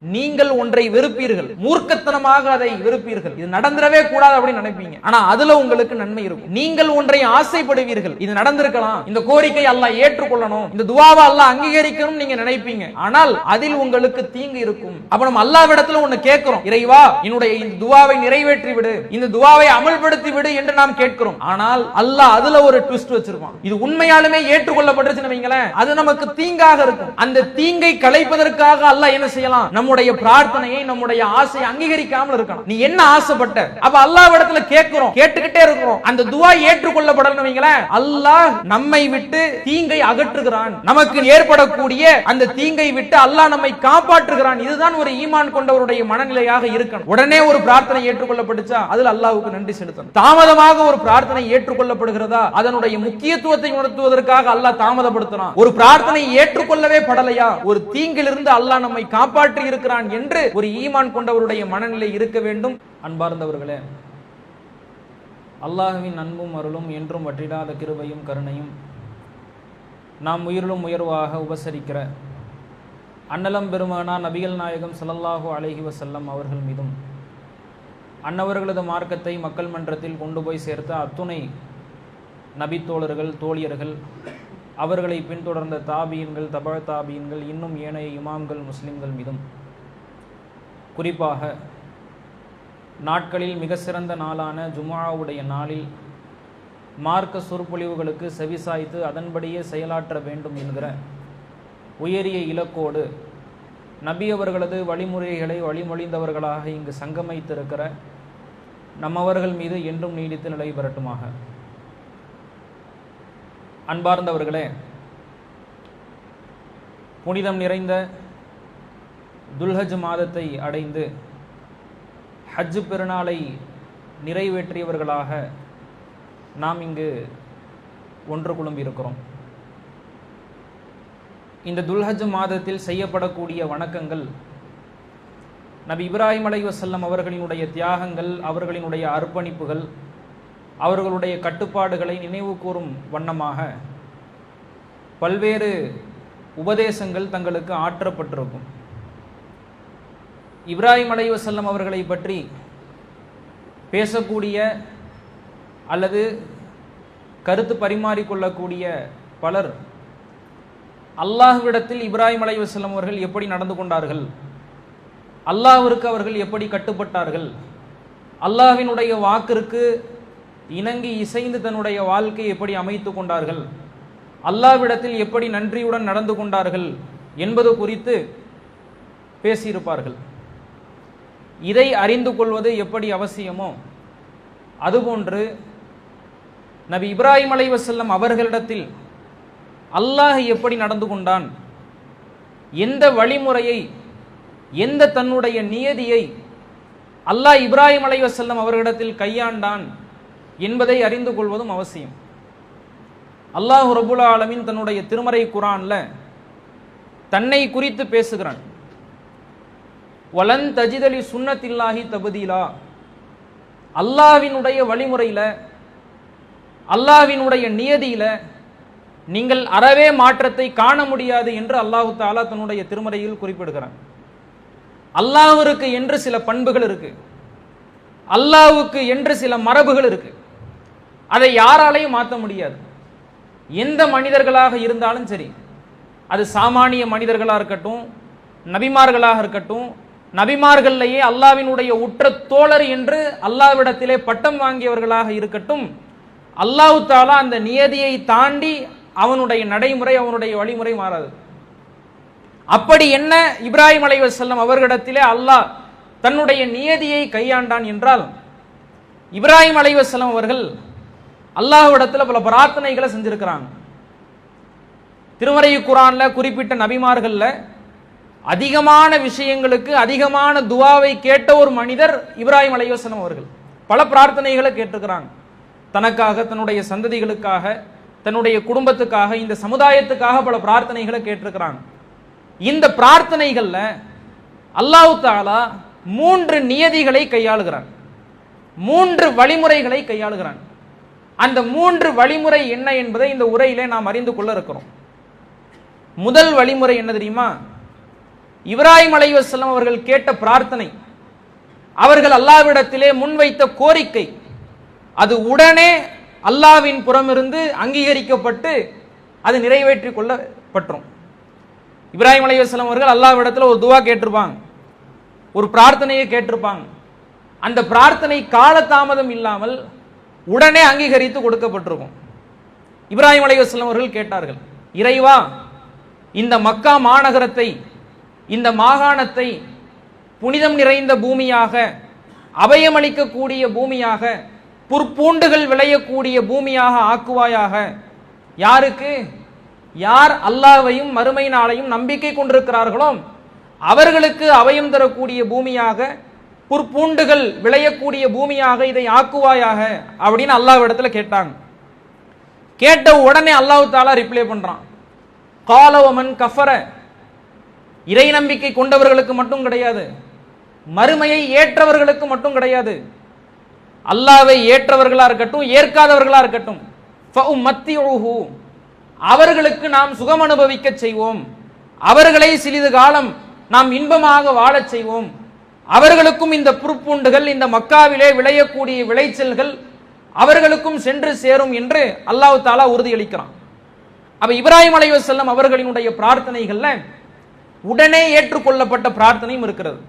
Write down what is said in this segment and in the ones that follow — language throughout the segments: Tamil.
நீங்கள் ஒன்றை வெறுப்பீர்கள், மூர்க்கத்தனமாக அதை வெறுப்பீர்கள், இது நடந்துடவே கூடாது அப்படின்னு நினைப்பீங்க. ஆனா அதுல உங்களுக்கு நன்மை இருக்கும். நீங்கள் ஒன்றை ஆசைப்படுவீர்கள், இது நடந்திருக்கலாம், இந்த கோரிக்கை அல்லாஹ் ஏற்றுக்கொள்ளணும், இந்த துஆவை அல்லாஹ் அங்கீகரிக்கணும் நீங்க நினைப்பீங்க. ஆனால் அதில் உங்களுக்கு தீங்கு இருக்கும். அப்ப நம்ம அல்லாஹ்விடத்துல ஒன்னு கேட்கிறோம், இறைவா என்னுடைய இந்த துஆவை நிறைவேற்றி விடு, இந்த துஆவை அமல்படுத்தி விடு என்று நாம் கேட்கிறோம். ஆனால் அல்லாஹ் அதுல ஒரு ட்விஸ்ட் வச்சிருப்பான். இது உண்மையாலுமே ஏற்றுக்கொள்ளப்பட்டுச்சுன்னு வைங்களேன், அது நமக்கு தீங்காக இருக்கும். அந்த தீங்கை களைப்பதற்காக அல்லாஹ் என்ன செய்யலாம், நம்முடைய பிரார்த்தனையை, நம்முடைய ஆசையை அங்கீகரிக்காமல் இருக்கணும். நீ என்ன ஆசைப்பட்ட, அப்ப அல்லாஹ்விடத்துல கேட்கிறோம், கேட்டுக்கிட்டே இருக்கிறோம், அந்த துஆ ஏற்றுக்கொள்ளப்படணும் வைங்களேன், அல்லாஹ் நம்மை விட்டு தீங்கை அகற்றுகிறான், நமக்கு ஏற்படக்கூடிய அந்த தீங்கை விட்டு அல்லாஹ் நம்மை காப்பாற்றுகிறான். இதுதான் ஒரு ஈமான் கொண்டவருடைய மனநிலையாக இருக்கணும். உடனே ஒரு பிரார்த்தனை ஏற்றுக்கொள்ளப்பட்டுச்சா அதில் அல்லாஹ்வுக்கு நன்றி செலுத்தணும். தாமதமாக ஒரு பிரார்த்தனை ஏற்றுக்கொள்ளப்படுகிறதா அதனுடைய முக்கியத்துவத்தை உணர்த்துவதற்காக அல்லாஹ் தாமதப்படுத்துறான். ஒரு பிரார்த்தனை ஏற்றுக்கொள்ளவே படலையா, ஒரு தீங்கிலிருந்து அல்லாஹ் நம்மை காப்பாற்றி இருக்கிறான் என்று ஒரு ஈமான் கொண்டவருடைய மனநிலை இருக்க வேண்டும். அன்பார்ந்தவர்களே, அல்லாஹ்வின் அன்பும் அருளும் என்றும் வற்றிடாத கிருபையும் கருணையும் நாம் உயிரிலும் உயர்வாக உபசரிக்கிற அன்னலம் பெருமானா நபிகள் நாயகம் ஸல்லல்லாஹு அலைஹி வஸல்லம் அவர்கள் மீதும், அன்னவர்களது மார்க்கத்தை மக்கள் மன்றத்தில் கொண்டு போய் சேர்த்த அத்துணை நபித்தோழர்கள், தோழியர்கள், அவர்களை பின்தொடர்ந்த தாபீன்கள், தபா தாபீன்கள், இன்னும் ஏனைய இமாம்கள், முஸ்லிம்கள் மீதும், குறிப்பாக நாட்களில் மிக சிறந்த நாளான ஜும்ஆவுடைய நாளில் மார்க்க சொற்பொழிவுகளுக்கு செவிசாய்த்து அதன்படியே செயலாற்ற வேண்டும் என்கிற உயரிய இலக்கோடு நபி அவர்களது வழிமுறைகளை வழிமொழிந்தவர்களாக இங்கு சங்கமித்திருக்கிற நம்மவர்கள் மீது என்றும் நீடித்து நிலை பெறட்டுமாக. அன்பார்ந்தவர்களே, புனிதம் நிறைந்த துல்ஹஜ் மாதத்தை அடைந்து ஹஜ் பெருநாளை நிறைவேற்றியவர்களாக நாம் இங்கு ஒன்று குழும்பியிருக்கிறோம். இந்த துல்ஹஜ் மாதத்தில் செய்யப்படக்கூடிய வணக்கங்கள் நபி இப்ராஹிம் அலைஹிஸ்ஸலாம் அவர்களினுடைய தியாகங்கள், அவர்களினுடைய அர்ப்பணிப்புகள், அவர்களுடைய கட்டுப்பாடுகளை நினைவு கூறும் வண்ணமாக பல்வேறு உபதேசங்கள் தங்களுக்கு ஆற்றப்பட்டிருக்கும். இப்ராஹிம் அலைஹிஸ்ஸலாம் அவர்களை பற்றி பேசக்கூடிய அல்லது கருத்து பரிமாறிக்கொள்ளக்கூடிய பலர் அல்லாஹ்விடத்தில் இப்ராஹிம் அலைஹிஸ்ஸலாம் அவர்கள் எப்படி நடந்து கொண்டார்கள், அல்லாஹ்விற்கு அவர்கள் எப்படி கட்டுப்பட்டார்கள், அல்லாஹ்வினுடைய வாக்கிற்கு இணங்கி இசைந்து தன்னுடைய வாழ்க்கையை எப்படி அமைத்து கொண்டார்கள், அல்லாஹ்விடத்தில் எப்படி நன்றியுடன் நடந்து கொண்டார்கள் என்பது குறித்து பேசியிருப்பார்கள். இதை அறிந்து கொள்வது எப்படி அவசியமோ அதுபோன்று நபி இப்ராஹிம் அலைஹிஸ்ஸலாம் அவர்களிடத்தில் அல்லாஹ் எப்படி நடந்து கொண்டான், எந்த வழிமுறையை, எந்த தன்னுடைய நியதியை அல்லாஹ் இப்ராஹிம் அலைஹிஸ்ஸலாம் அவர்களிடத்தில் கையாண்டான் என்பதை அறிந்து கொள்வதும் அவசியம். அல்லாஹ் ரப்புல் ஆலமீன் தன்னுடைய திருமறை குர்ஆன்ல தன்னை குறித்து பேசுகிறான். வலன் தஜிதலி சுன்னத்தில்லாஹி தபதீலா, அல்லாஹ்வினுடைய வழிமுறையில, அல்லாஹ்வினுடைய நியதியில நீங்கள் அறவே மாற்றத்தை காண முடியாது என்று அல்லாஹு தஆலா தன்னுடைய திருமறையில் குறிப்பிடுகிறான். அல்லாஹ்விற்கு என்று சில பண்புகள் இருக்கு, அல்லாஹ்வுக்கு என்று சில மரபுகள் இருக்கு, அதை யாராலையும் மாற்ற முடியாது. எந்த மனிதர்களாக இருந்தாலும் சரி, அது சாமானிய மனிதர்களாக இருக்கட்டும், நபிமார்களாக இருக்கட்டும், நபிமார்கள்லேயே அல்லாஹ்வினுடைய உற்ற தோழர் என்று அல்லாஹ்விடத்திலே பட்டம் வாங்கியவர்களாக இருக்கட்டும், அல்லாஹ் தஆலா அந்த நியதியை தாண்டி அவனுடைய நடைமுறை, அவனுடைய வழிமுறை மாறாது. அப்படி என்ன இப்ராஹிம் அலைஹிஸ்ஸலாம் அவர்களிடத்திலே அல்லாஹ் தன்னுடைய நியதியை கையாண்டான் என்றால், இப்ராஹிம் அலைஹிஸ்ஸலாம் அவர்கள் அல்லாஹ்விடத்தில் பல பிரார்த்தனைகளை செஞ்சிருக்கிறாங்க. திருமறை குர்ஆன்ல குறிப்பிட்ட நபிமார்கள்ல அதிகமான விஷயங்களுக்கு அதிகமான துஆவை கேட்ட ஒரு மனிதர் இப்ராஹிம் அலைஹிஸ்ஸலாம் அவர்கள். பல பிரார்த்தனைகளை கேட்டிருக்கிறாங்க, தனக்காக, தன்னுடைய சந்ததிகளுக்காக, தன்னுடைய குடும்பத்துக்காக, இந்த சமுதாயத்துக்காக பல பிரார்த்தனைகளை கேட்டிருக்கிறாங்க. இந்த பிரார்த்தனைகள்ல அல்லாஹ் தஆலா 3 நியதிகளை கையாளுகிறான், 3 வழிமுறைகளை கையாளுகிறான். அந்த 3 வழிமுறை என்ன என்பதை இந்த உரையிலே நாம் அறிந்து கொள்ள இருக்கிறோம். முதல் வழிமுறை என்ன தெரியுமா? இப்ராஹிம் அலைஹிஸ்ஸலாம் அவர்கள் கேட்ட பிரார்த்தனை, அவர்கள் அல்லாஹ்விடத்திலே முன்வைத்த கோரிக்கை, அது உடனே அல்லாஹ்வின் புறமிருந்து அங்கீகரிக்கப்பட்டு அது நிறைவேற்றிக் கொள்ளப்பட்டோம். இப்ராஹிம் அலைஹிஸ்ஸலாம் அவர்கள் அல்லாஹ்விடத்தில் ஒரு துவா கேட்டிருப்பாங்க, ஒரு பிரார்த்தனையை கேட்டிருப்பாங்க. அந்த பிரார்த்தனை காலதாமதம் இல்லாமல் உடனே அங்கீகரித்து கொடுக்கப்பட்டிருக்கும். இப்ராஹிம் அலைஹிஸ்ஸலாம் அவர்கள் கேட்டார்கள், இறைவா, இந்த மக்கா மாநகரத்தை, இந்த மாகாணத்தை புனிதம் நிறைந்த பூமியாக, அபயமளிக்கக்கூடிய பூமியாக, புற்பூண்டுகள் விளையக்கூடிய பூமியாக ஆக்குவாயாக. யாருக்கு? யார் அல்லாஹ்வையும் மறுமை நாளையும் நம்பிக்கை கொண்டிருக்கிறார்களோ அவர்களுக்கு அபயம் தரக்கூடிய பூமியாக, புற்பூண்டுகள் விளையக்கூடிய பூமியாக இதை ஆக்குவாயாக அப்படின்னு அல்லாஹ்விடத்துல கேட்டாங்க. கேட்ட உடனே அல்லாஹ் தஆலா ரிப்ளை பண்றான், கால வமன் கஃபர. இறை நம்பிக்கை கொண்டவர்களுக்கு மட்டும் கிடையாது, மறுமையை ஏற்றவர்களுக்கு மட்டும் கிடையாது, அல்லாஹ்வை ஏற்றவர்களா இருக்கட்டும் ஏற்காதவர்களா இருக்கட்டும், ஃபஉம்மத்தியுஹு, அவர்களுக்கு நாம் சுகம் அனுபவிக்க செய்வோம், அவர்களை சிறிது காலம் நாம் இன்பமாக வாழச் செய்வோம், அவர்களுக்கும் இந்த புற்பூண்டுகள், இந்த மக்காவிலே விளையக்கூடிய விளைச்சல்கள் அவர்களுக்கும் சென்று சேரும் என்று அல்லாஹ் தஆலா உறுதியளிக்கிறான். அப்ப இப்ராஹிம் அலைஹிஸ்ஸலாம் அவர்களினுடைய பிரார்த்தனைகள்ல உடனே ஏற்றுக்கொள்ளப்பட்ட பிரார்த்தனையும் இருக்கிறது.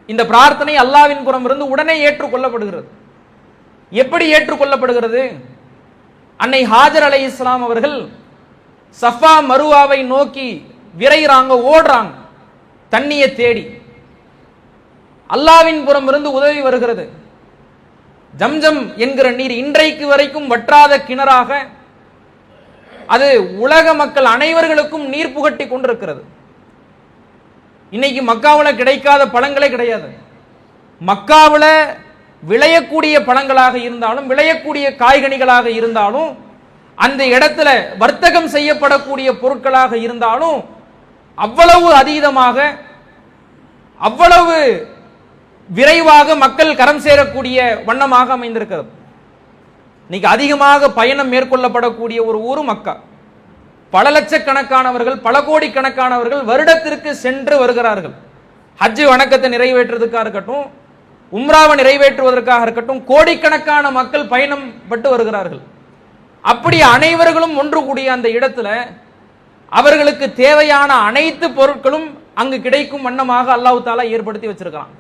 இந்த பிரார்த்தனை அல்லாஹ்வின் புறம் இருந்து உடனே ஏற்றுக்கொள்ளப்படுகிறது. எப்படி ஏற்றுக்கொள்ளப்படுகிறது? அன்னை ஹாஜர் அலைஹிஸ்ஸலாம் அவர்கள் சஃபா மருவாவை நோக்கி விரைறாங்க, ஓடுறாங்க தண்ணியை தேடி. அல்லாஹ்வின் புறம் இருந்து உதவி வருகிறது. ஜம்ஜம் என்கிற நீர் இன்றைக்கு வரைக்கும் வற்றாத கிணறாக அது உலக மக்கள் அனைவர்களுக்கும் நீர் புகட்டி கொண்டிருக்கிறது. இன்னைக்கு மக்காவில் கிடைக்காத பழங்களே கிடையாது. மக்காவில் விளையக்கூடிய பழங்களாக இருந்தாலும், விளையக்கூடிய காய்கனிகளாக இருந்தாலும், அந்த இடத்துல வர்த்தகம் செய்யப்படக்கூடிய பொருட்களாக இருந்தாலும் அவ்வளவு அதீதமாக, அவ்வளவு விரைவாக மக்கள் கரம் சேரக்கூடிய வண்ணமாக அமைந்திருக்கிறது. இன்னைக்கு அதிகமாக பயணம் மேற்கொள்ளப்படக்கூடிய ஒரு ஊரு மக்கா. பல லட்சக்கணக்கானவர்கள், பல கோடிக்கணக்கானவர்கள் வருடத்திற்கு சென்று வருகிறார்கள். ஹஜ் வணக்கத்தை நிறைவேற்றுவதற்காக இருக்கட்டும், உம்ராவை நிறைவேற்றுவதற்காக இருக்கட்டும், கோடிக்கணக்கான மக்கள் பயணம் பட்டு வருகிறார்கள். அப்படி அனைவர்களும் ஒன்று கூடிய அந்த இடத்துல அவர்களுக்கு தேவையான அனைத்து பொருட்களும் அங்கு கிடைக்கும் வண்ணமாக அல்லாஹ் தஆலா ஏற்படுத்தி வச்சிருக்கிறான்.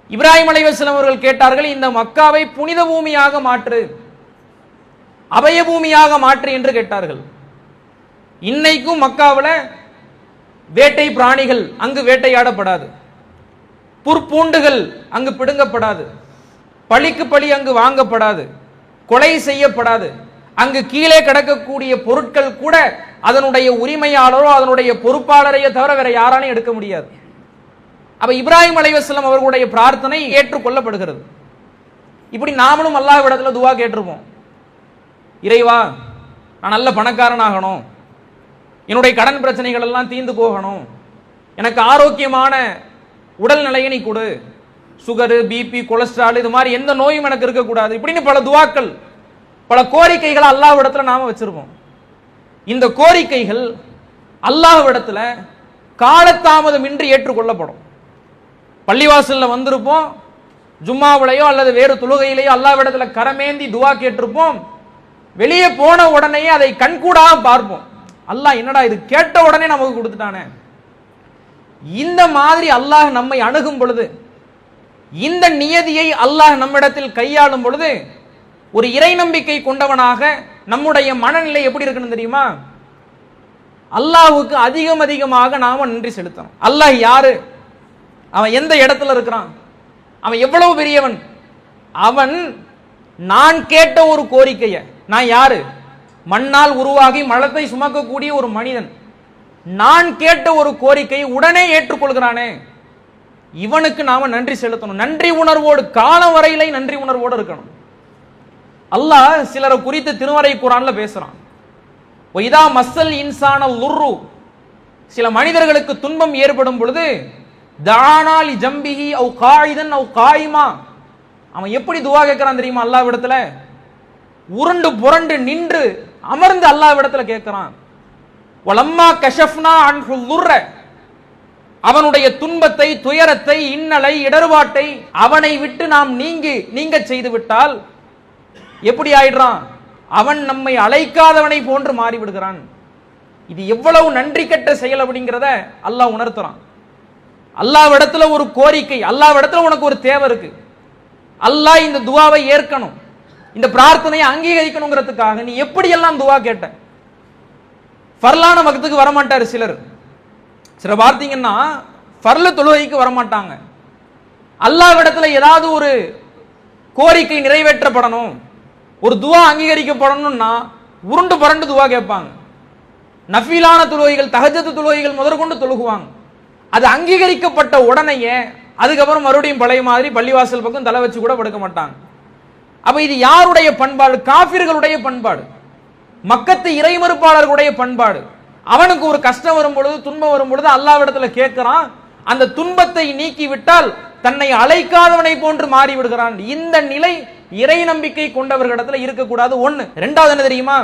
இப்ராஹிம் அலைஹிஸ்ஸலாம் அவர்கள் கேட்டார்கள், இந்த மக்காவை புனித பூமியாக மாற்று, அபய பூமியாக மாற்று என்று கேட்டார்கள். இன்னைக்கும் மக்காவில் வேட்டை பிராணிகள் அங்கு வேட்டையாடப்படாது, புற்பூண்டுகள் அங்கு பிடுங்கப்படாது, பழிக்கு பழி அங்கு வாங்கப்படாது, கொலை செய்யப்படாது. அங்கு கீழே கிடக்கக்கூடிய பொருட்கள் கூட அதனுடைய உரிமையாளரோ அதனுடைய பொறுப்பாளரையோ தவிர வேற யாராலையும் எடுக்க முடியாது. அப்ப இப்ராஹிம் அலைஹிஸ்ஸலாம் அவர்களுடைய பிரார்த்தனை ஏற்றுக்கொள்ளப்படுகிறது. இப்படி நாமளும் அல்லாஹ்விடத்துல துவா கேட்டிருப்போம், இறைவா, நான் நல்ல பணக்காரனாகணும், என்னுடைய கடன் பிரச்சனைகள் எல்லாம் தீர்ந்து போகணும், எனக்கு ஆரோக்கியமான உடல் நிலையை நீ கொடு, சுகரு, பிபி, கொலஸ்ட்ரால், இது மாதிரி எந்த நோயும் எனக்கு இருக்கக்கூடாது. இப்படின்னு பல துவாக்கள், பல கோரிக்கைகளை அல்லாஹ்விடத்துல நாம வச்சிருப்போம். இந்த கோரிக்கைகள் அல்லாஹ்விடத்துல காலதாமதமின்றி ஏற்றுக்கொள்ளப்படும். பள்ளிவாசல்ல வந்திருப்போம், ஜும்மாவிலையோ அல்லது வேறு தொழுகையிலேயோ அல்லாஹ்விடத்துல கரமேந்தி துவா கேட்டிருப்போம். வெளியே போன உடனேயே அதை கண்கூடாக பார்ப்போம், அல்லாஹ் என்னடா இது கேட்ட உடனே நமக்கு கொடுத்துட்டானே. இந்த மாதிரி அல்லாஹ் நம்மை அணுகும் பொழுது, இந்த நியதியை அல்லாஹ் நம்மிடத்தில் கையாளும் பொழுது, ஒரு இறை நம்பிக்கை கொண்டவனாக நம்முடைய மனநிலை எப்படி இருக்குன்னு தெரியுமா? அல்லாஹ்வுக்கு அதிகம் அதிகமாக நாம நன்றி செலுத்தணும். அல்லாஹ் யாரு? அவன் எந்த இடத்துல இருக்கிறான்? அவன் எவ்வளவு பெரியவன்? அவன் நான் கேட்ட ஒரு கோரிக்கைய, நான் யாரு? மண்ணால் உருவாகி மலத்தை சுமக்கக்கூடிய ஒரு மனிதன். நான் கேட்ட ஒரு கோரிக்கையை உடனே ஏற்றுக்கொள்கிறானே, இவனுக்கு நாம நன்றி செலுத்தணும். நன்றி உணர்வோடு, காலம் வரையிலே நன்றி உணர்வோடு இருக்கணும். அல்லாஹ் சிலரை குறித்து திருமறை குர்ஆன்ல பேசுறான். இதா மஸ்ஸல் இன்சான லுர்ரு, சில மனிதர்களுக்கு துன்பம் ஏற்படும் பொழுது, தானாலி ஜம்பிஹி அவ் காயிதன் அவ் காயிமா, அவன் எப்படி துவா கேட்கிறான் தெரியுமா? அல்லாஹ்விடத்துல உருண்டு புரண்டு நின்று அமர்ந்து அல்லாஹ்விடத்துல கேட்கிறான். வலம்மா கஷஃப்னா அன்ஹு லுர்ர, அவனுடைய துன்பத்தை, துயரத்தை, இன்னலை, இடர்பாட்டை அவனை விட்டு நாம் நீங்க செய்து விட்டால் எப்படி ஆயிடுறான்? அவன் நம்மை அழைக்காதவனை போன்று மாறிவிடுகிறான். இது எவ்வளவு நன்றி கெட்ட செயல் அப்படிங்கிறத அல்லாஹ் உணர்த்துறான். அல்லாஹ்விடத்துல ஒரு கோரிக்கை, அல்லாஹ்விடத்துல உனக்கு ஒரு தேவை இருக்கு, அல்லாஹ் இந்த துவாவை ஏற்கணும், இந்த பிரார்த்தனையை அங்கீகரிக்கணுங்கிறதுக்காக நீ எப்படி எல்லாம் துவா கேட்ட. ஃபர்லான வக்துக்கு வரமாட்டாரு சிலர் பார்த்தீங்கன்னா, ஃபர்ல தொழுகைக்கு வரமாட்டாங்க. அல்லாஹ்விடத்துல ஏதாவது ஒரு கோரிக்கை நிறைவேற்றப்படணும், ஒரு துவா அங்கீகரிக்கப்படணும்னா உருண்டு பரண்டு துவா கேட்பாங்க. நஃபீலான தொழுகைகள், தஹஜ்ஜத் தொழுகைகள் முதற்கொண்டு தொழுகுவாங்க. அது அங்கீகரிக்கப்பட்ட உடனேயே அதுக்கப்புறம் மறுபடியும் பழைய மாதிரி பள்ளிவாசல் பக்கம் தலை வச்சு கூட படுக்க மாட்டாங்க. அப்ப இது யாருடைய பண்பாடு? காஃபிர்களுடைய பண்பாடு, மக்கத்து இறைமறுப்பாளர்களுடைய பண்பாடு. அவனுக்கு ஒரு கஷ்டம் வரும் பொழுது, துன்பம் வரும் பொழுது அல்லாஹ்விடத்துல கேட்கிறான், அந்த துன்பத்தை நீக்கி விட்டால் தன்னை அழைக்காதவனை போன்று மாறி விடுகிறான். இந்த நிலை இறை நம்பிக்கை கொண்டவர்களிடத்துல இருக்கக்கூடாது. ஒண்ணு. ரெண்டாவது என்ன தெரியுமா?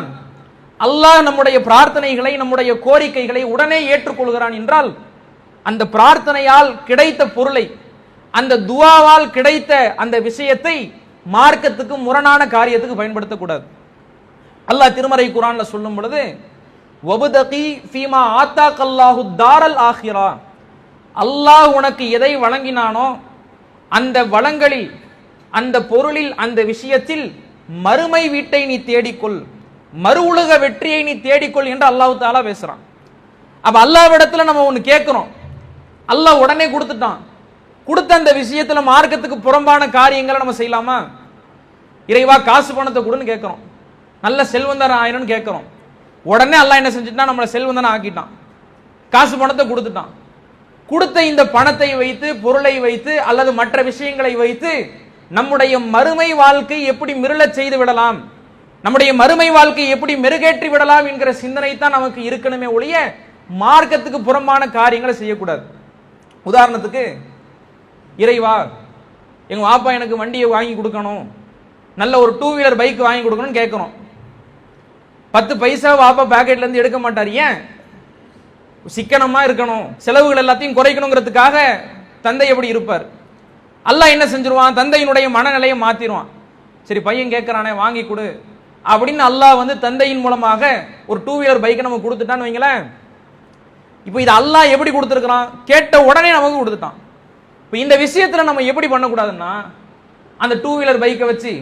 அல்லாஹ் நம்முடைய பிரார்த்தனைகளை, நம்முடைய கோரிக்கைகளை உடனே ஏற்றுக்கொள்கிறான் என்றால் அந்த பிரார்த்தனையால் கிடைத்த பொருளை, அந்த துவாவால் கிடைத்த அந்த விஷயத்தை மார்க்கத்துக்கு முரணான காரியத்துக்கு பயன்படுத்தக்கூடாது. அல்லாஹ் திருமறை குர்ஆன்ல சொல்லும் பொழுது, வபதகி ஃபீமா ஆத்தாக்கல்லாஹு தாரல் ஆஹிரா, அல்லாஹ் உனக்கு எதை வழங்கினானோ அந்த வளங்களில், அந்த பொருளில், அந்த விஷயத்தில் மறுமை வீட்டை நீ தேடிக்கொள், மறு உலக வெற்றியை நீ தேடிக்கொள் என்று அல்லாஹ் தஆலா பேசுறான். அப்ப அல்லாஹ்விடத்துல நம்ம ஒன்னு கேட்கிறோம், அல்லாஹ் உடனே கொடுத்துட்டான். கொடுத்த அந்த விஷயத்துல மார்க்கத்துக்கு புறம்பான காரியங்களை நம்ம செய்யலாமா? இறைவா காசு பணத்தை கொடுன்னு கேட்கிறோம், நல்ல செல்வந்தரம் ஆயிரம்னு கேட்கிறோம். உடனே அல்லாஹ் என்ன செஞ்சுட்டான்? நம்மளை செல்வந்தனம் ஆக்கிட்டான், காசு பணத்தை கொடுத்துட்டான். கொடுத்த இந்த பணத்தை வைத்து, பொருளை வைத்து அல்லது மற்ற விஷயங்களை வைத்து நம்முடைய மறுமை வாழ்க்கை எப்படி மிருளச் செய்து விடலாம், நம்முடைய மறுமை வாழ்க்கை எப்படி மெருகேற்றி விடலாம் என்கிற சிந்தனை தான் நமக்கு இருக்கணுமே ஒழிய மார்க்கத்துக்கு புறம்பான காரியங்களை செய்யக்கூடாது. உதாரணத்துக்கு, இறைவா எங்க வாப்பா எனக்கு வண்டியை வாங்கி கொடுக்கணும், நல்ல ஒரு 2 வீலர் பைக் வாங்கி கொடுக்கணும்னு கேட்கிறோம். 10 பைசா வாப்பா பாக்கெட்ல இருந்து எடுக்க மாட்டார். ஏன்? சிக்கனமா இருக்கணும், செலவுகள் எல்லாத்தையும் குறைக்கணுங்கிறதுக்காக தந்தை எப்படி இருப்பார்? அல்லாஹ் என்ன செஞ்சிருவான்? தந்தையினுடைய மனநிலையை மாத்திடுவான். சரி பையன் கேட்கிறானே வாங்கி கொடு அப்படின்னு அல்லாஹ் தந்தையின் மூலமாக ஒரு 2 வீலர் பைக்கை நம்ம கொடுத்துட்டான்னு வைங்களேன். இப்போ இது அல்லாஹ் எப்படி கொடுத்துருக்கிறான்? கேட்ட உடனே நமக்கு கொடுத்துட்டான். இப்போ இந்த விஷயத்துல நம்ம எப்படி பண்ணக்கூடாதுன்னா, அந்த 2 வீலர் பைக்கை வச்சு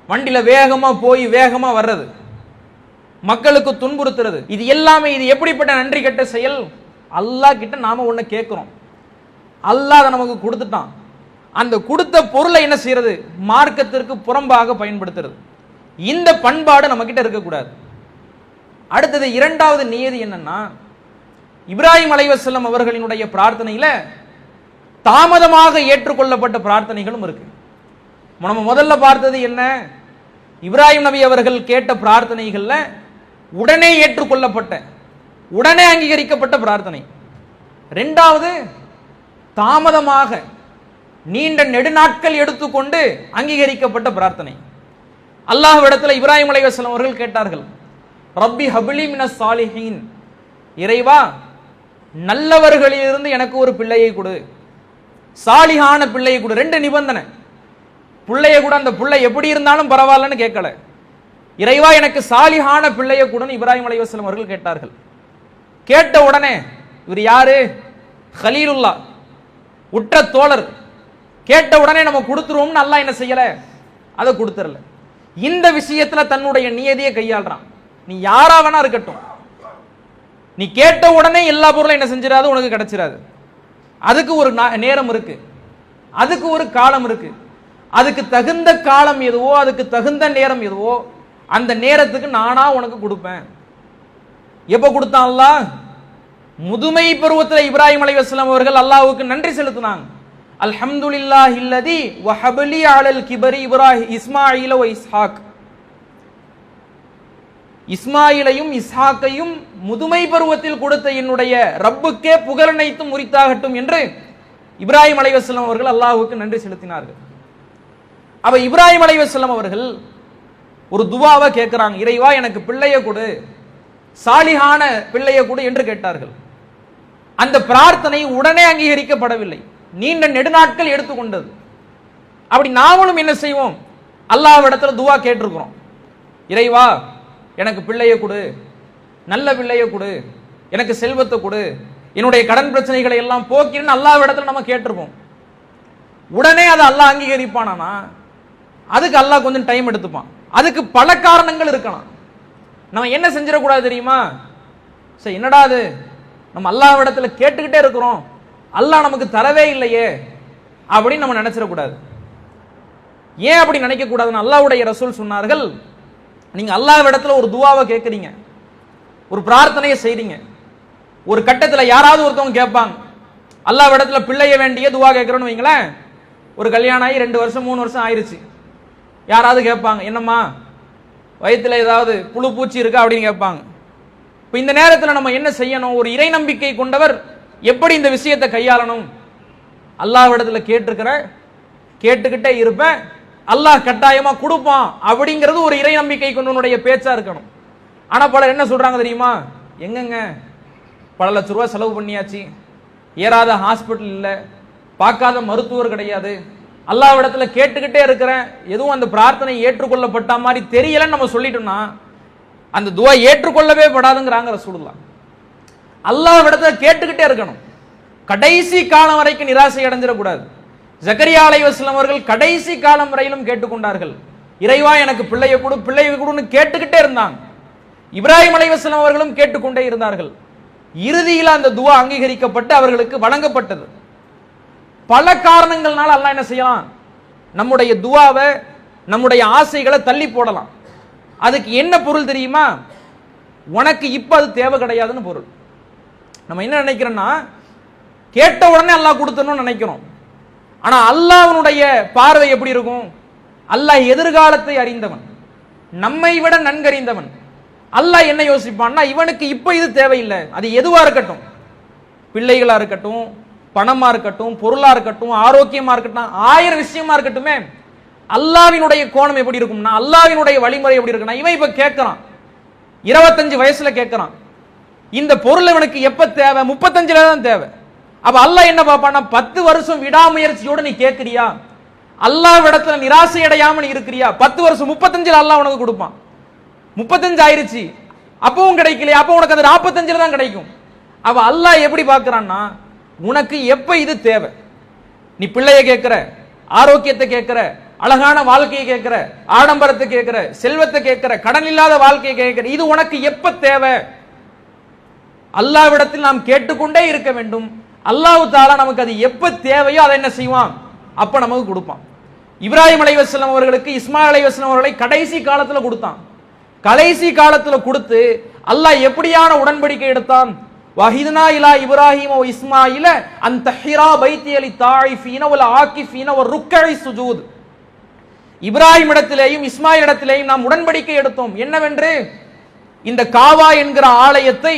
வண்டியில வேகமா போய் வேகமா வர்றது, மக்களுக்கு துன்புறுத்துறது, இது எல்லாமே இது எப்படிப்பட்ட நன்றி கெட்ட செயல்? அல்லாஹ் கிட்ட நாம ஒண்ணு கேட்கிறோம், அல்லாஹ் அதை நமக்கு கொடுத்துட்டான். அந்த கொடுத்த பொருளை என்ன செய்யறது? மார்க்கத்திற்கு புறம்பாக பயன்படுத்துறது. இந்த பண்பாடு நம்ம கிட்ட இருக்கக்கூடாது. அடுத்தது இரண்டாவது நியதி என்னன்னா, இப்ராஹிம் அலைஹிஸ்ஸலாம் அவர்களினுடைய பிரார்த்தனையில தாமதமாக ஏற்றுக்கொள்ளப்பட்ட பிரார்த்தனைகளும் இருக்கு. நம்ம முதல்ல பார்த்தது என்ன? இப்ராஹிம் நபி அவர்கள் கேட்ட பிரார்த்தனைகள்ல உடனே ஏற்றுக்கொள்ளப்பட்ட, உடனே அங்கீகரிக்கப்பட்ட பிரார்த்தனை. ரெண்டாவது தாமதமாக நீண்ட நெடுநாட்கள் எடுத்துக்கொண்டு அங்கீகரிக்கப்பட்ட பிரார்த்தனை. அல்லாஹ்விடத்தில் இப்ராஹிம் அலைஹிஸ்ஸலாம் அவர்கள் கேட்டார்கள், ரப்பி ஹப்லி மினஸ் சாலிஹீன், இறைவா நல்லவர்களிலிருந்து எனக்கு ஒரு பிள்ளையை கொடு, சாலிஹான பிள்ளையை கொடு. 2 நிபந்தனை. பிள்ளைய கூட அந்த பிள்ளை எப்படி இருந்தாலும் பரவாயில்லன்னு கேட்கல, இறைவா எனக்கு சாலிஹான பிள்ளையை கூடன்னு இப்ராஹிம் அலைஹிஸ்ஸலாம் அவர்கள் கேட்டார்கள். கேட்ட உடனே இவர் யாரு? கலீலுல்லா, உற்ற தோழர். கேட்ட உடனே நம்ம கொடுத்துருவோம்னு அல்லாஹ் என்ன செய்யல? அதை கொடுத்துடல. இந்த விஷயத்துல தன்னுடைய நியதியை கையாளுறான். நீ யாரா வேணா இருக்கட்டும், நீ கேட்ட உடனே எல்லா பொருளும் என்ன செஞ்சிடாது, உனக்கு கிடைச்சிடாது. அதுக்கு ஒரு நேரம் இருக்கு, அதுக்கு ஒரு காலம் இருக்கு. அதுக்கு தகுந்த காலம் எதுவோ, அதுக்கு தகுந்த நேரம் எதுவோ, அந்த நேரத்துக்கு நானா உனக்கு கொடுப்பேன். எப்ப கொடுத்தான் அல்லாஹ்? முதுமை பருவத்தில் இப்ராஹிம் அலைஹிஸ்ஸலாம் அவர்கள் அல்லாஹ்வுக்கு நன்றி செலுத்தினாங்க. அல்ஹம்துலில்லாஹில்லதி வஹபலி அலல் கிபரி இப்ராஹிம் இஸ்மாயில் வ இஸ்ஹாக், இஸ்மாயிலையும் இஸ்ஹாக்கையும் முதுமை பருவத்தில் கொடுத்த என்னுடைய ரப்புக்கே புகழனைத்தும் உரித்தாகட்டும் என்று இப்ராஹிம் அலைஹிஸ்ஸலாம் அவர்கள் அல்லாஹ்வுக்கு நன்றி செலுத்தினார்கள். அப்ப இப்ராஹிம் அலைஹிஸ்ஸலாம் அவர்கள் ஒரு துவாவை கேட்கிறாங்க, இறைவா எனக்கு பிள்ளைய கொடு, சாலிஹான பிள்ளைய கொடு என்று கேட்டார்கள். அந்த பிரார்த்தனை உடனே அங்கீகரிக்கப்படவில்லை, நீண்ட நெடுநாட்கள் எடுத்துக்கொண்டது. அப்படி நாமளும் என்ன செய்வோம், அல்லாஹ்விடத்துல துவா கேட்டிருக்கிறோம், இறைவா எனக்கு பிள்ளையை கொடு, நல்ல பிள்ளையை கொடு, எனக்கு செல்வத்தை கொடு, என்னுடைய கடன் பிரச்சனைகளை எல்லாம் போக்கின்னு அல்லாஹ்விடத்துல நம்ம கேட்டிருப்போம். உடனே அதை அல்லாஹ் அங்கீகரிப்பானா? அதுக்கு அல்லாஹ் கொஞ்சம் டைம் எடுத்துப்பான். அதுக்கு பல காரணங்கள் இருக்கலாம். நம்ம என்ன செஞ்சிடக்கூடாது தெரியுமா, சரி என்னடா அது நம்ம அல்லாஹ்விடத்துல கேட்டுக்கிட்டே இருக்கிறோம், அல்லாஹ் நமக்கு தரவே இல்லையே அப்படின்னு நம்ம நினைச்சிடக்கூடாது. ஏன் அப்படி நினைக்க கூடாதுன்னு அல்லாஹ்வுடைய ரசூல் சொன்னார்கள், நீங்க அல்லாஹ்விடத்துல ஒரு துவாவை கேட்கறீங்க, ஒரு பிரார்த்தனையை செய்றீங்க, ஒரு கட்டத்தில் யாராவது ஒருத்தவங்க கேட்பாங்க, அல்லாஹ்விடத்துல பிள்ளைய வேண்டிய துவா கேட்கிறோன்னு வைங்களேன், ஒரு கல்யாணம் ஆகி 2 வருஷம் 3 வருஷம் ஆயிருச்சு, யாராவது கேட்பாங்க, என்னம்மா வயிற்றுல ஏதாவது புழு பூச்சி இருக்கா அப்படின்னு கேட்பாங்க. இப்போ இந்த நேரத்தில் நம்ம என்ன செய்யணும், ஒரு இறை நம்பிக்கை கொண்டவர் எப்படி இந்த விஷயத்தை கையாளணும், அல்லாஹ்விடத்துல கேட்டுக்கிட்டே இருப்பேன், அல்லாஹ் கட்டாயமா கொடுப்பான் அப்படிங்கிறது ஒரு இறை நம்பிக்கை கொண்டவனுடைய பேச்சா இருக்கணும். ஆனா பலர் என்ன சொல்றாங்க தெரியுமா, எங்கங்க பல லட்ச ரூபாய் செலவு பண்ணியாச்சு, ஏறாத ஹாஸ்பிட்டல் இல்லை, பார்க்காத மருத்துவர் கிடையாது, அல்லாஹ்விடத்துல கேட்டுக்கிட்டே இருக்கிறேன், எதுவும் அந்த பிரார்த்தனை ஏற்றுக்கொள்ளப்பட்ட மாதிரி தெரியலன்னு நம்ம சொல்லிட்டோம்னா அந்த துவா ஏற்றுக்கொள்ளவே படாதுங்கிறாங்க ரசூலுல்லாஹ். அல்லாஹ்விடத்துல கேட்டுக்கிட்டே இருக்கணும், கடைசி காலம் வரைக்கும் நிராசை அடைஞ்சிடக்கூடாது. ஜக்கரியா அலைஹிஸ்ஸலாம் அவர்கள் கடைசி காலம் வரையிலும் கேட்டுக்கொண்டார்கள், இறைவா எனக்கு பிள்ளையை கொடு பிள்ளையை கொடுன்னு கேட்டுக்கிட்டே இருந்தாங்க. இப்ராஹிம் அலைஹிஸ்ஸலாம் அவர்களும் கேட்டுக்கொண்டே இருந்தார்கள். இறுதியில் அந்த துவா அங்கீகரிக்கப்பட்டு அவர்களுக்கு வழங்கப்பட்டது. பல காரணங்கள்னால அல்லாஹ் என்ன செய்யலாம், நம்முடைய துவாவை நம்முடைய ஆசைகளை தள்ளி போடலாம். அதுக்கு என்ன பொருள் தெரியுமா, உனக்கு இப்ப அது தேவை கிடையாதுன்னு பொருள். நம்ம என்ன நினைக்கிறோம்னா, கேட்ட உடனே அல்லாஹ் கொடுத்தணும்னு நினைக்கிறோம். ஆனா அல்லாஹ்வுடைய பார்வை எப்படி இருக்கும், அல்லாஹ் எதிர்காலத்தை அறிந்தவன், நம்மை விட நன்கறிந்தவன். அல்லாஹ் என்ன யோசிப்பான்னா, இவனுக்கு இப்ப இது தேவையில்லை, அது எதுவா இருக்கட்டும், பிள்ளைகளா இருக்கட்டும், பணமா இருக்கட்டும், பொருளா இருக்கட்டும், ஆரோக்கியமா இருக்கட்டும், 1000 விஷயமா இருக்கட்டுமே, அல்லாஹ்வினுடைய கோணம் எப்படி இருக்கும்னா, அல்லாஹ்வினுடைய வழிமுறை எப்படி இருக்குன்னா, இவன் இப்ப கேட்கிறான், 25 வயசுல கேட்கிறான், இந்த பொருள் இவனுக்கு எப்ப தேவை, 35ல தான் தேவை. அப்ப அல்லாஹ் என்ன பார்ப்பான்னா, 10 வருஷம் விடாமுயற்சியோட நீ கேட்கிறியா, அல்லாஹ்விடத்துல நிராசை அடையாம நீ இருக்கிறியா, 10 வருஷம் 35ல அல்லாஹ் உனக்கு கொடுப்பான். 35 ஆயிருச்சு, அப்பவும் கிடைக்கலையா, அப்ப உனக்கு அது 45ல தான் கிடைக்கும். அப்ப அல்லாஹ் எப்படி பார்க்கிறான்னா, உனக்கு எப்ப இது தேவை, நீ பிள்ளைய கேட்கிற, ஆரோக்கியத்தை கேட்கிற, அழகான வாழ்க்கையை கேட்கிற, ஆடம்பரத்தை கேட்கிற, செல்வத்தை கேட்கிற, கடன் இல்லாத வாழ்க்கையை கேட்கிற, இது உனக்கு எப்ப தேவை, அல்லாஹ்விடத்தில் நாம் கேட்டுக்கொண்டே இருக்க வேண்டும். அல்லாஹ் தஆலா நமக்கு அது எப்ப தேவையோ அதை என்ன செய்வான், அப்ப நமக்கு கொடுப்பான். இப்ராஹிம் அலைஹிஸ்ஸலாம் அவர்களுக்கு இஸ்மாயில் அலைஹிஸ்ஸலாம் அவர்களை கடைசி காலத்துல கொடுத்தான். கடைசி காலத்துல கொடுத்து அல்லாஹ் எப்படியான உடன்படிக்கை எடுத்தான், வஹிதுனா இலா இப்ராஹிம் வ இஸ்மாயில அன் தஹிரா பைத்தி லித்தாயிஃபீன வல் ஆகிஃபீன வ ருக்கஇ சுஜூத். இப்ராஹிம் இடத்திலேயும் இஸ்மாயில் இடத்திலேயும் நாம் உடன்படிக்கை எடுத்தோம், என்னவென்று, இந்த காவா என்கிற ஆலயத்தை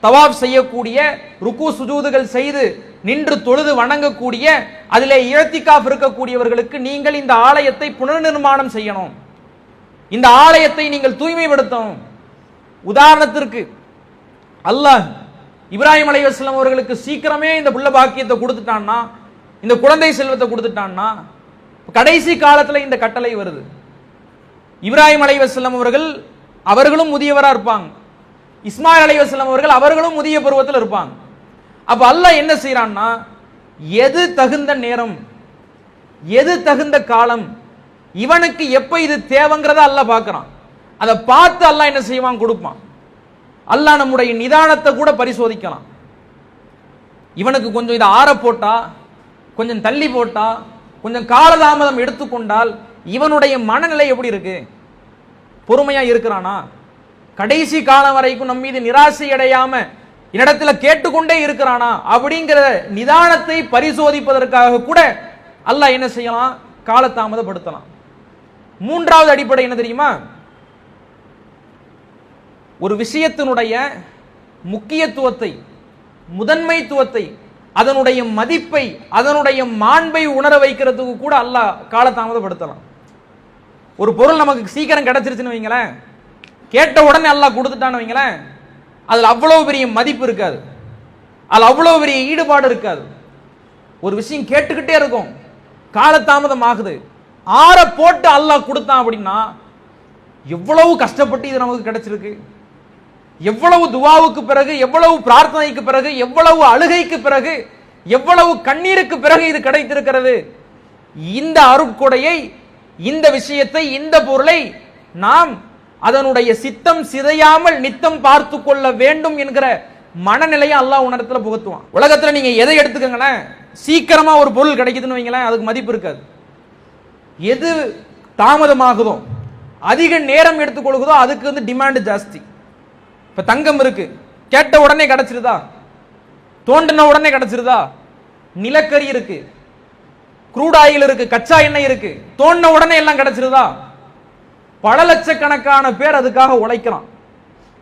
தவாப் செய்யக்கூடிய, ருக்கு சுஜூதுகள் செய்து நின்று தொழுது வணங்கக்கூடிய, அதிலே இஅ்திகாஃப் இருக்கக்கூடியவர்களுக்கு நீங்கள் இந்த ஆலயத்தை புனர்நிர்மாணம் செய்யணும், இந்த ஆலயத்தை நீங்கள் தூய்மைப்படுத்தணும். உதாரணத்திற்கு அல்லாஹ் இப்ராஹிம் அலைஹிஸ்ஸலாம் அவர்களுக்கு சீக்கிரமே இந்த புள்ள பாக்கியத்தை கொடுத்துட்டான்னா, இந்த குழந்தை செல்வத்தை கொடுத்துட்டான்னா, கடைசி காலத்துல இந்த கட்டளை வருது. இப்ராஹிம் அலைஹிஸ்ஸலாம் அவர்களும் முதியவரா இருப்பாங்க, இஸ்மாயில் அலைஹிஸ்ஸலாம் அவர்களும் முதிய பருவத்தில் இருப்பாங்க. அப்ப அல்லாஹ் என்ன செய்யறான்னா, எது தகுந்த நேரம், எது தகுந்த காலம், இவனுக்கு எப்ப இது தேவைங்கிறத அல்லாஹ் பார்க்கிறான். அதை பார்த்து அல்லாஹ் என்ன செய்வான், கொடுப்பான். அல்லாஹ் நம்முடைய நிதானத்தை கூட பரிசோதிக்கலாம். இவனுக்கு கொஞ்சம் இதை ஆற போட்டா, கொஞ்சம் தள்ளி போட்டா, கொஞ்சம் காலதாமதம் எடுத்துக்கொண்டால் இவனுடைய மனநிலை எப்படி இருக்கு, பொறுமையா இருக்கிறானா, கடைசி காலம் வரைக்கும் நம் மீது நிராசை அடையாம இடத்துல கேட்டுக்கொண்டே இருக்கிறானா அப்படிங்கிற நிதானத்தை பரிசோதிப்பதற்காக கூட அல்லாஹ் என்ன செய்யலாம், காலதாமதப்படுத்தலாம். மூன்றாவது அடிப்படை என்ன தெரியுமா, ஒரு விஷயத்தினுடைய முக்கியத்துவத்தை, முதன்மைத்துவத்தை, அதனுடைய மதிப்பை, அதனுடைய மாண்பை உணர வைக்கிறதுக்கு கூட அல்லாஹ் காலதாமதப்படுத்தலாம். ஒரு பொருள் நமக்கு சீக்கிரம் கிடைச்சிருச்சுன்னு வைங்களேன், கேட்ட உடனே அல்லாஹ் கொடுத்துட்டான்னு வைங்களேன், அதுல அவ்வளவு பெரிய மதிப்பு இருக்காது, அது அவ்வளவு பெரிய ஈடுபாடு இருக்காது. ஒரு விஷயம் கேட்டுக்கிட்டே இருக்கும், காலதாமதம் ஆகுது, ஆற போட்டு அல்லாஹ் கொடுத்தான் அப்படின்னா எவ்வளவு கஷ்டப்பட்டு இது நமக்கு கிடைச்சிருக்கு, எவ்வளவு துவாவுக்கு பிறகு, எவ்வளவு பிரார்த்தனைக்கு பிறகு, எவ்வளவு அழுகைக்கு பிறகு, எவ்வளவு கண்ணீருக்கு பிறகு இது கிடைத்திருக்கிறது. இந்த அருட்கொடையை, இந்த விஷயத்தை, இந்த பொருளை நாம் அதனுடைய சித்தம் சிதையாமல் நித்தம் பார்த்து கொள்ள வேண்டும் என்கிற மனநிலையை அல்லாஹ் உணரத்துல புகுத்துவான். உலகத்துல நீங்க எதை எடுத்துக்கங்களேன், சீக்கிரமா ஒரு பொருள் கிடைக்குதுன்னு வைங்களேன், அதுக்கு மதிப்பு இருக்காது. எது தாமதமாகுதோ, அதிக நேரம் எடுத்துக்கொள்குதோ, அதுக்கு டிமாண்ட் ஜாஸ்தி. இப்ப தங்கம் இருக்கு, கேட்ட உடனே கிடைச்சிருதா? தோண்டின உடனே கிடைச்சிருதா? நிலக்கரி இருக்கு, க்ரூட் ஆயில் இருக்கு, கச்சா எண்ணெய் இருக்கு, தோண்டின உடனே எல்லாம் கிடைச்சிருதா? பல லட்சக்கணக்கான பேர் அதுக்காக உழைக்கிறான்,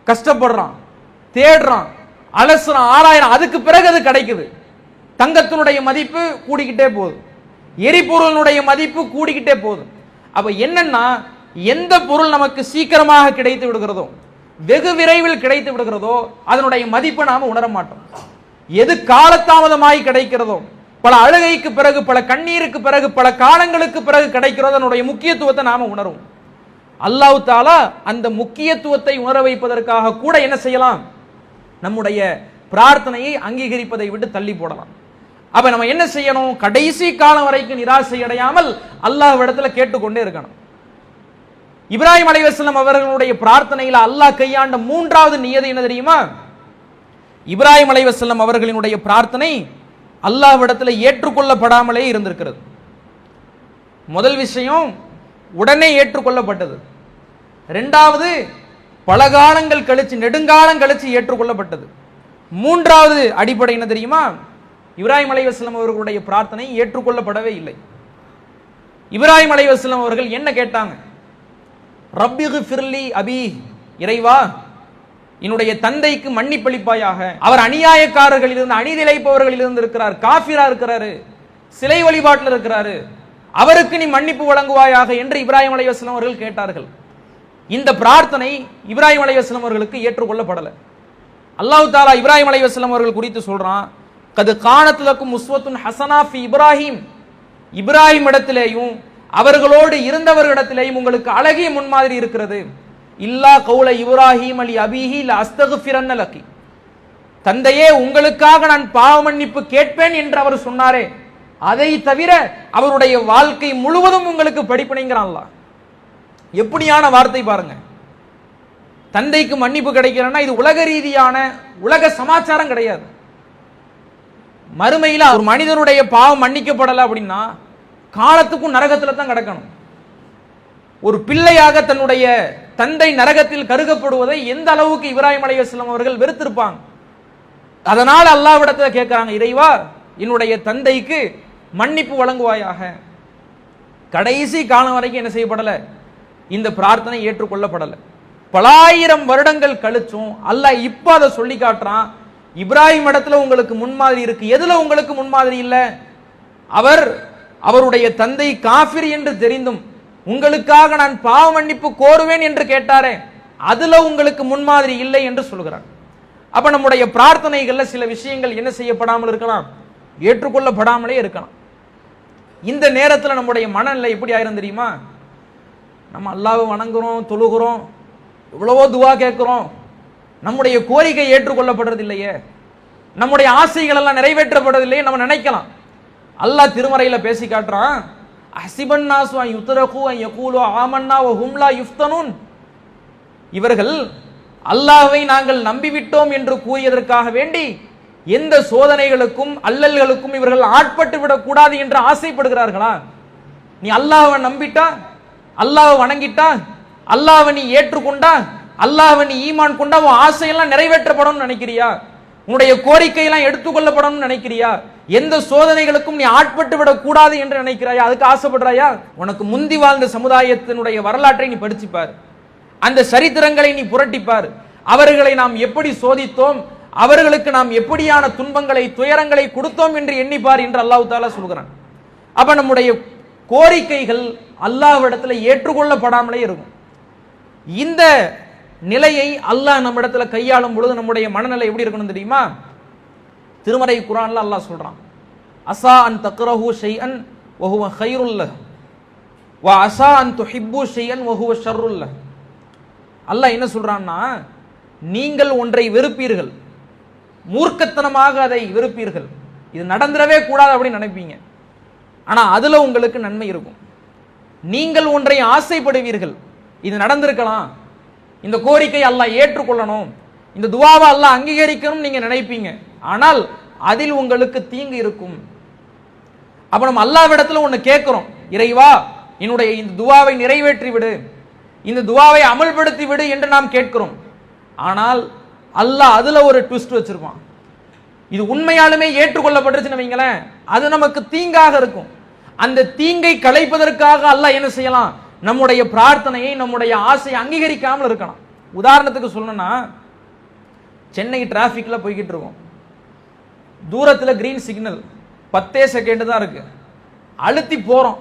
கஷ்டப்படுறான், தேடுறான், அலசுறான், ஆராயிரம், அதுக்கு பிறகு அது கிடைக்குது. தங்கத்தினுடைய மதிப்பு கூடிக்கிட்டே போகுது, எரிபொருளினுடைய மதிப்பு கூடிக்கிட்டே போகுது. அப்ப என்னன்னா, எந்த பொருள் நமக்கு சீக்கிரமாக கிடைத்து விடுகிறதோ, வெகு விரைவில் கிடைத்து விடுகிறதோ, அதனுடைய மதிப்பை நாம உணர மாட்டோம். எது காலதாமதமாய் கிடைக்கிறதோ, பல அழுகைக்கு பிறகு, பல கண்ணீருக்கு பிறகு, பல காலங்களுக்கு பிறகு கிடைக்கிறதோ, அதனுடைய முக்கியத்துவத்தை நாம உணரும். அல்லாஹ் தஆலா அந்த முக்கியத்துவத்தை உணர வைப்பதற்காக கூட என்ன செய்யலாம், நம்முடைய பிரார்த்தனையை அங்கீகரிப்பதை விட்டு தள்ளி போடலாம். அப்ப நம்ம என்ன செய்யணும், கடைசி காலம் வரைக்கும் நிராசை அடையாமல் அல்லாஹ்விடத்துல கேட்டுக்கொண்டே இருக்கணும். இப்ராஹிம் அலைஹிஸ்ஸலாம் அவர்களுடைய பிரார்த்தனையில அல்லாஹ் கையாண்ட மூன்றாவது நியதி என்ன தெரியுமா? இப்ராஹிம் அலைஹிஸ்ஸலாம் அவர்களினுடைய பிரார்த்தனை அல்லாஹ்விடத்துல ஏற்றுக்கொள்ளப்படாமலே இருந்திருக்கிறது. முதல் விஷயம் உடனே ஏற்றுக்கொள்ளப்பட்டது. இரண்டாவது பல காலங்கள் கழிச்சு, நெடுங்காலம் கழிச்சு ஏற்றுக்கொள்ளப்பட்டது. மூன்றாவது அடிப்படை என்ன தெரியுமா? இப்ராஹிம் அலைஹிஸ்ஸலாம் அவர்களுடைய பிரார்த்தனை ஏற்றுக்கொள்ளப்படவே இல்லை. இப்ராஹிம் அலைஹிஸ்ஸலாம் அவர்கள் என்ன கேட்டாங்க? ரப்பிக்ஃபிர்லி அபி, இறைவா என்னுடைய தந்தைக்கு மன்னிப்பளிப்பாயாக, அவர் அநியாயக்காரர்களில் இருந்து, அநீதிழைப்பவர்களில் இருந்து இருக்கிறார், காஃபிரா இருக்கிறாரு, சிலை வழிபாட்டில் இருக்கிறாரு, அவருக்கு நீ மன்னிப்பு வழங்குவாயாக என்று இப்ராஹிம் அலைஹிஸ்ஸலாம் அவர்கள் கேட்டார்கள். இந்த பிரார்த்தனை இப்ராஹிம் அலைஹிஸ்ஸலாம் அவர்களுக்கு ஏற்றுக்கொள்ளப்படல. அல்லாஹ் தஆலா இப்ராஹிம் அலைஹிஸ்ஸலாம் அவர்கள் குறித்து சொல்றான், கது கானத் லக்கும் உஸ்வத்துன் ஹஸனா ஃபி இப்ராஹிம், இப்ராஹிம் இடத்திலேயும் அவர்களோடு இருந்தவர்களிடத்திலேயும் உங்களுக்கு அழகிய முன்மாதிரி இருக்கிறது. இல்லா கௌல இப்ராஹிம் அலி அபிஹி ல அஸ்தக்ஃபிரன்ன லக்கி, தந்தையே உங்களுக்காக நான் பாவ மன்னிப்பு கேட்பேன் என்று அவர் சொன்னாரே, அதை தவிர அவருடைய வாழ்க்கை முழுவதும் உங்களுக்கு படிப்பினைங்கிறான் அல்லாஹ். எப்படியான வார்த்தை பாருங்க. தந்தைக்கு மன்னிப்பு கிடைக்கிறன்னா இது உலக ரீதியான உலக சமாச்சாரம் கிடையாது. மறுமையில ஒரு மனிதனுடைய பாவம் மன்னிக்கப்படல அப்படின்னா காலத்துக்கும் நரகத்துல தான் கிடக்கணும். ஒரு பிள்ளையாக தன்னுடைய தந்தை நரகத்தில் கருகப்படுவதை எந்த அளவுக்கு இப்ராஹிம் அலைஹிஸ்ஸலாம் அவர்கள் வெறுத்திருப்பாங்க. அதனால அல்லாஹ்விடத்துல கேட்கிறாங்க, இறைவா என்னுடைய தந்தைக்கு மன்னிப்பு வழங்குவாயாக. கடைசி காலம் வரைக்கும் என்ன செய்யப்படல, இந்த பிரார்த்தனை ஏற்றுக்கொள்ளப்படல. பலாயிரம் வருடங்கள் கழிச்சும் அல்லாஹ் இப்ப அதை சொல்லி காட்டுறான், இப்ராஹிம் இடத்துல உங்களுக்கு முன்மாதிரி இருக்கு. எதுல உங்களுக்கு முன்மாதிரி இல்ல? அவருடைய தந்தை காஃபிர் என்று தெரிந்தும் உங்களுக்காக நான் பாவ மன்னிப்பு கோருவேன் என்று கேட்டாரே, அதுல உங்களுக்கு முன்மாதிரி இல்லை என்று சொல்கிறார். அப்ப நம்முடைய பிரார்த்தனைகள்ல சில விஷயங்கள் என்ன செய்யப்படாமல் இருக்கலாம், ஏற்றுக்கொள்ளப்படாமலே இருக்கலாம். இந்த நேரத்தில் நம்முடைய மனநிலை எப்படி ஆயிரும் தெரியுமா? நம்ம அல்லாஹ்வை வணங்குறோம், தொழுகிறோம், எவ்வளவோ துவா கேட்கிறோம், நம்முடைய கோரிக்கை ஏற்றுக்கொள்ளப்படுறது இல்லையே, நம்முடைய ஆசைகள் எல்லாம் நிறைவேற்றப்படுறதில்லையே நம்ம நினைக்கலாம். அல்லாஹ் திருமறையில பேசி காட்டுறான், ஹஸிபன் நாஸு அன் யுத்ரகு அன் யகூலு ஆமன்னா வ ஹும் லா யுஃப்தனூன், இவர்கள் அல்லாஹ்வை நாங்கள் நம்பிவிட்டோம் என்று கூறியதற்காக வேண்டி எந்த சோதனைகளுக்கும் அல்லல்களுக்கும் இவர்கள் ஆட்பட்டு விடக் கூடாது என்று ஆசைப்படுகிறார்களா? நீ அல்லாஹ்வை நம்பிட்டா, அல்லாஹ்வை வணங்கிட்டா, அல்லாஹ்வை நீ ஏற்றுக்கொண்டா, அல்லாஹ்வை நீ ஈமான் கொண்டா, உன் ஆசையெல்லாம் நிறைவேற்றப்படும் நினைக்கிறியா? உன்னுடைய கோரிக்கையெல்லாம் எடுத்துக்கொள்ளப்படும் நினைக்கிறியா? எந்த சோதனைகளுக்கும் நீ ஆட்பட்டு விடக் கூடாது என்று நினைக்கிறாயா? அதுக்கு ஆசைப்படுறாயா? உனக்கு முந்தி வாழ்ந்த சமுதாயத்தினுடைய வரலாற்றை நீ படிச்சுப்பார், அந்த சரித்திரங்களை நீ புரட்டிப்பார். அவர்களை நாம் எப்படி சோதித்தோம், அவர்களுக்கு நாம் எப்படியான துன்பங்களை துயரங்களை கொடுத்தோம் என்று எண்ணிப்பார் என்று அல்லாஹ் தஆலா சொல்கிறான். அப்ப நம்முடைய கோரிக்கைகள் அல்லாஹ்விடத்துல ஏற்றுக்கொள்ளப்படாமலே இருக்கும். இந்த நிலையை அல்லாஹ் நம்ம இடத்துல கையாளும் பொழுது நம்முடைய மனநிலை எப்படி இருக்கணும் தெரியுமா? திருமறை குர்ஆன்ல அல்லாஹ் சொல்றான், அஸா அன் தக்ரஹு ஷைஅன் வஹுவ கைருல் லக்கும் வ அஸா அன் துஹிப்பு ஷைஅன் வஹுவ ஷர்ருல் லக்கும். அல்லாஹ் என்ன சொல்றான்னா, நீங்கள் ஒன்றை வெறுப்பீர்கள், மூர்க்கத்தனமாக அதை வெறுப்பீர்கள், இது நடந்துடவே கூடாது அப்படின்னு நினைப்பீங்க. ஆனா அதுல உங்களுக்கு நன்மை இருக்கும். நீங்கள் ஒன்றை ஆசைப்படுவீர்கள், இது நடந்திருக்கலாம், இந்த கோரிக்கை அல்லாஹ் ஏற்றுக்கொள்ளணும், இந்த துஆவை அல்லாஹ் அங்கீகரிக்கணும் நீங்க நினைப்பீங்க. ஆனால் அதில் உங்களுக்கு தீங்கு இருக்கும். அப்ப நம்ம அல்லாஹ்விடத்துல ஒன்னு கேட்கிறோம், இறைவா என்னுடைய இந்த துஆவை நிறைவேற்றி விடு, இந்த துஆவை அமல்படுத்தி விடு என்று நாம் கேட்கிறோம். ஆனால் அல்லாஹ் அதுல ஒரு ட்விஸ்ட் வச்சிருப்பான். இது உண்மையாலுமே ஏற்றுக்கொள்ளப்பட்டுச்சுன்னு வைங்களேன், அது நமக்கு தீங்காக இருக்கும். அந்த தீங்கை களைப்பதற்காக அல்லாஹ் என்ன செய்யலாம், நம்முடைய பிரார்த்தனையை நம்முடைய ஆசையை அங்கீகரிக்காமல் இருக்கலாம். உதாரணத்துக்கு சொல்லணும்னா, சென்னை டிராபிக்ல போய்கிட்டு இருக்கோம், தூரத்தில் கிரீன் சிக்னல் 10 செகண்ட் தான் இருக்கு, அழுத்தி போறோம்,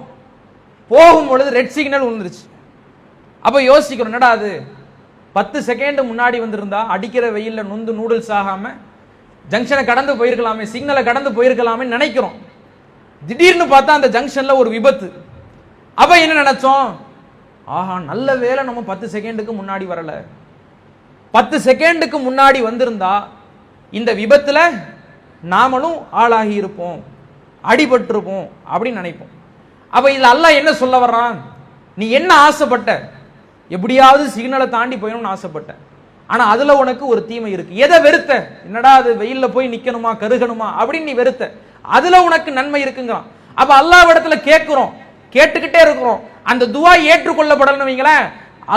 போகும் பொழுது ரெட் சிக்னல் வந்துருச்சு. அப்ப யோசிக்கிறோம், என்னடா அது 10 செகண்ட் முன்னாடி வந்திருந்தா அடிக்கிற வெயில்ல நொந்து நூடுல்ஸ் ஆகாம ஜங்ஷனை கடந்து போயிருக்கலாமே, சிக்னலை கடந்து போயிருக்கலாமே நினைக்கிறோம். திடீர்னு பார்த்தா அந்த ஜங்ஷன்ல ஒரு விபத்து. அப்ப என்ன நினைச்சோம், ஆஹா நல்ல வேளை நம்ம 10 செகண்டுக்கு முன்னாடி வரல, 10 செகண்டுக்கு முன்னாடி வந்திருந்தா இந்த விபத்துல நாமளும் ஆளாகி இருப்போம், அடிபட்டிருப்போம் அப்படின்னு நினைப்போம். அப்ப இதுல அல்லாஹ் என்ன சொல்ல வர்றான், நீ என்ன ஆசைப்பட்ட, எப்படியாவது சிக்னலை தாண்டி போயணும்னு ஆசைப்பட்ட, ஆனா அதுல உனக்கு ஒரு தீமை இருக்கு. எதை வெறுத்த, என்னடா அது வெயில்ல போய் நிக்கணுமா கருகணுமா அப்படின்னு நீ வெறுத்த, அதுல உனக்கு நன்மை இருக்குங்கிறான். அப்ப அல்லாஹ்விடத்துல கேட்கிறோம், கேட்டுக்கிட்டே இருக்கிறோம், அந்த துஆ ஏற்றுக்கொள்ளப்படலன்னு வைங்களேன்,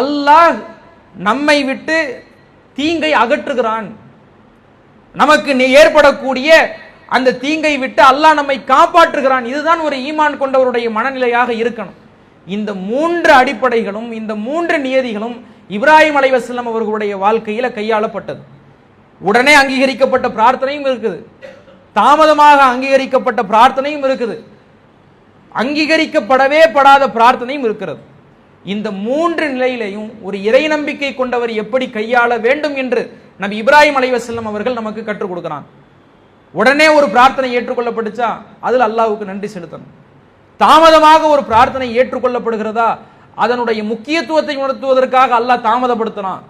அல்லாஹ் நம்மை விட்டு தீங்கை அகற்றுகிறான். நமக்கு ஏற்படக்கூடிய அந்த தீங்கை விட்டு அல்லாஹ் நம்மை காப்பாற்றுகிறான். இதுதான் ஒரு ஈமான் கொண்டவருடைய மனநிலையாக இருக்கணும். இந்த 3 அடிப்படைகளும் இந்த 3 நியதிகளும் இப்ராஹிம் அலைஹிஸ்ஸலாம் அவர்களுடைய வாழ்க்கையில கையாளப்பட்டது. உடனே அங்கீகரிக்கப்பட்ட பிரார்த்தனையும் இருக்குது, தாமதமாக அங்கீகரிக்கப்பட்ட பிரார்த்தனையும் இருக்குது, அங்கீகரிக்கப்படவே படாத பிரார்த்தனையும் இருக்கிறது. இந்த 3 நிலையிலையும் ஒரு இறை நம்பிக்கை கொண்டவர் எப்படி கையாள வேண்டும் என்று நபி இப்ராஹிம் அலைஹிஸ்ஸலாம் அவர்கள் நமக்கு கற்றுக் கொடுக்கிறான். உடனே ஒரு பிரார்த்தனை ஏற்றுக்கொள்ளப்பட்டுச்சா அதில் அல்லாஹ்வுக்கு நன்றி செலுத்தணும். தாமதமாக ஒரு பிரார்த்தனை ஏற்றுக்கொள்ளப்படுகிறதா அதனுடைய முக்கியத்துவத்தை உணர்த்துவதற்காக அல்லாஹ் தாமதப்படுத்தினான்.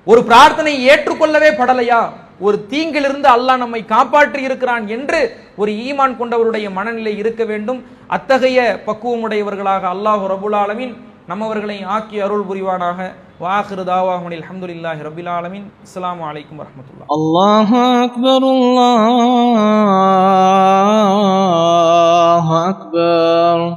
ஒரு பிரார்த்தனை ஏற்றுக்கொள்ளவே படலையா, ஒரு தீங்கிலிருந்து அல்லாஹ் நம்மை காப்பாற்றி இருக்கிறான் என்று ஒரு ஈமான் கொண்டவருடைய மனநிலை இருக்க வேண்டும். அத்தகைய பக்குவமுடையவர்களாக அல்லாஹ் ரப்புல் ஆலமீன் நம்மவர்களை ஆக்கி அருள் புரிவானாக. வாஹிரு தாவாஹும் அல்ஹம்துலில்லாஹி ரப்பில் ஆலமீன். அஸ்ஸலாமு அலைக்கும் வரஹ்மத்துல்லாஹ். அல்லாஹு அக்பர், அல்லாஹு அக்பர்.